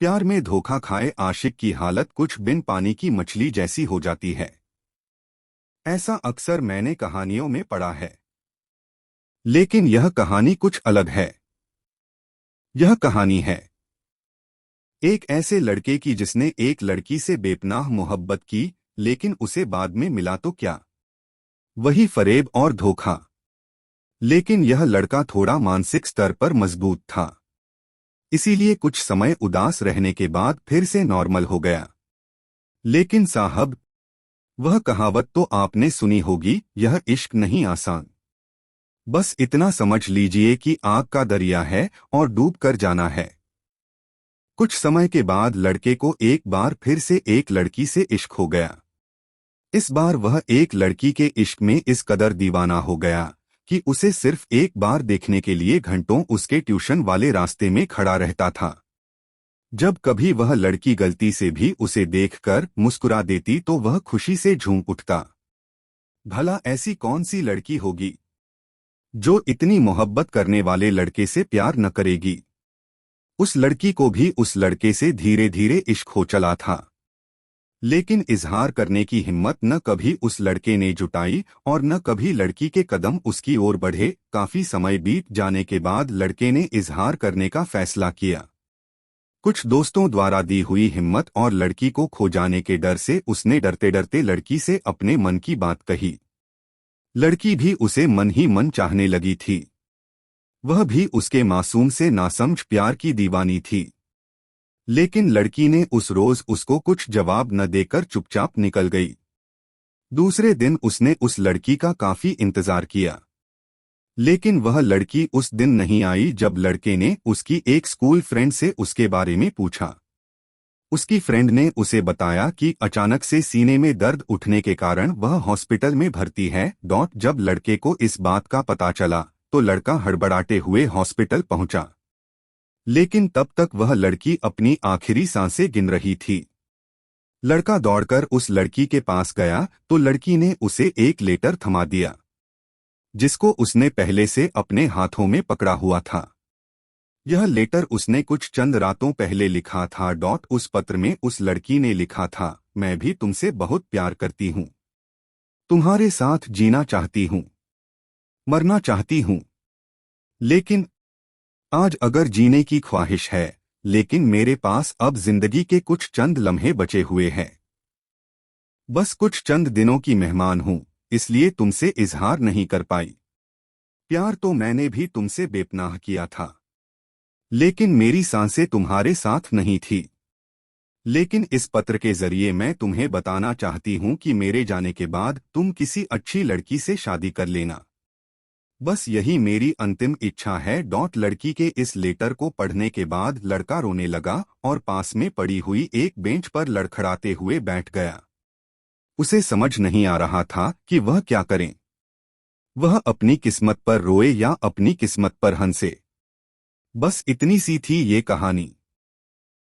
प्यार में धोखा खाए आशिक की हालत कुछ बिन पानी की मछली जैसी हो जाती है। ऐसा अक्सर मैंने कहानियों में पढ़ा है। लेकिन यह कहानी कुछ अलग है। यह कहानी है एक ऐसे लड़के की जिसने एक लड़की से बेपनाह मोहब्बत की, लेकिन उसे बाद में मिला तो क्या, वही फरेब और धोखा। लेकिन यह लड़का थोड़ा मानसिक स्तर पर मजबूत था, इसीलिए कुछ समय उदास रहने के बाद फिर से नॉर्मल हो गया। लेकिन साहब, वह कहावत तो आपने सुनी होगी, यह इश्क नहीं आसान। बस इतना समझ लीजिए कि आग का दरिया है और डूब कर जाना है। कुछ समय के बाद लड़के को एक बार फिर से एक लड़की से इश्क हो गया। इस बार वह एक लड़की के इश्क में इस कदर दीवाना हो गया कि उसे सिर्फ एक बार देखने के लिए घंटों उसके ट्यूशन वाले रास्ते में खड़ा रहता था। जब कभी वह लड़की गलती से भी उसे देखकर मुस्कुरा देती तो वह खुशी से झूम उठता। भला ऐसी कौन सी लड़की होगी जो इतनी मोहब्बत करने वाले लड़के से प्यार न करेगी। उस लड़की को भी उस लड़के से धीरे धीरे इश्क हो चला था, लेकिन इजहार करने की हिम्मत न कभी उस लड़के ने जुटाई और न कभी लड़की के कदम उसकी ओर बढ़े। काफी समय बीत जाने के बाद लड़के ने इजहार करने का फैसला किया। कुछ दोस्तों द्वारा दी हुई हिम्मत और लड़की को खो जाने के डर से उसने डरते डरते लड़की से अपने मन की बात कही। लड़की भी उसे मन ही मन चाहने लगी थी। वह भी उसके मासूम से नासमझ प्यार की दीवानी थी। लेकिन लड़की ने उस रोज उसको कुछ जवाब न देकर चुपचाप निकल गई। दूसरे दिन उसने उस लड़की का काफी इंतजार किया, लेकिन वह लड़की उस दिन नहीं आई जब लड़के ने उसकी एक स्कूल फ्रेंड से उसके बारे में पूछा। उसकी फ्रेंड ने उसे बताया कि अचानक से सीने में दर्द उठने के कारण वह हॉस्पिटल में भर्ती है। जब लड़के को इस बात का पता चला तो लड़का हड़बड़ाते हुए हॉस्पिटल पहुंचा, लेकिन तब तक वह लड़की अपनी आखिरी सांसें गिन रही थी। लड़का दौड़कर उस लड़की के पास गया तो लड़की ने उसे एक लेटर थमा दिया, जिसको उसने पहले से अपने हाथों में पकड़ा हुआ था। यह लेटर उसने कुछ चंद रातों पहले लिखा था। उस पत्र में उस लड़की ने लिखा था, मैं भी तुमसे बहुत प्यार करती हूँ, तुम्हारे साथ जीना चाहती हूँ, मरना चाहती हूँ। लेकिन आज अगर जीने की ख्वाहिश है, लेकिन मेरे पास अब जिंदगी के कुछ चंद लम्हे बचे हुए हैं। बस कुछ चंद दिनों की मेहमान हूँ, इसलिए तुमसे इजहार नहीं कर पाई। प्यार तो मैंने भी तुमसे बेपनाह किया था, लेकिन मेरी सांसें तुम्हारे साथ नहीं थी। लेकिन इस पत्र के जरिए मैं तुम्हें बताना चाहती हूँ कि मेरे जाने के बाद तुम किसी अच्छी लड़की से शादी कर लेना। बस यही मेरी अंतिम इच्छा है। लड़की के इस लेटर को पढ़ने के बाद लड़का रोने लगा और पास में पड़ी हुई एक बेंच पर लड़खड़ाते हुए बैठ गया। उसे समझ नहीं आ रहा था कि वह क्या करे। वह अपनी किस्मत पर रोए या अपनी किस्मत पर हंसे। बस इतनी सी थी ये कहानी।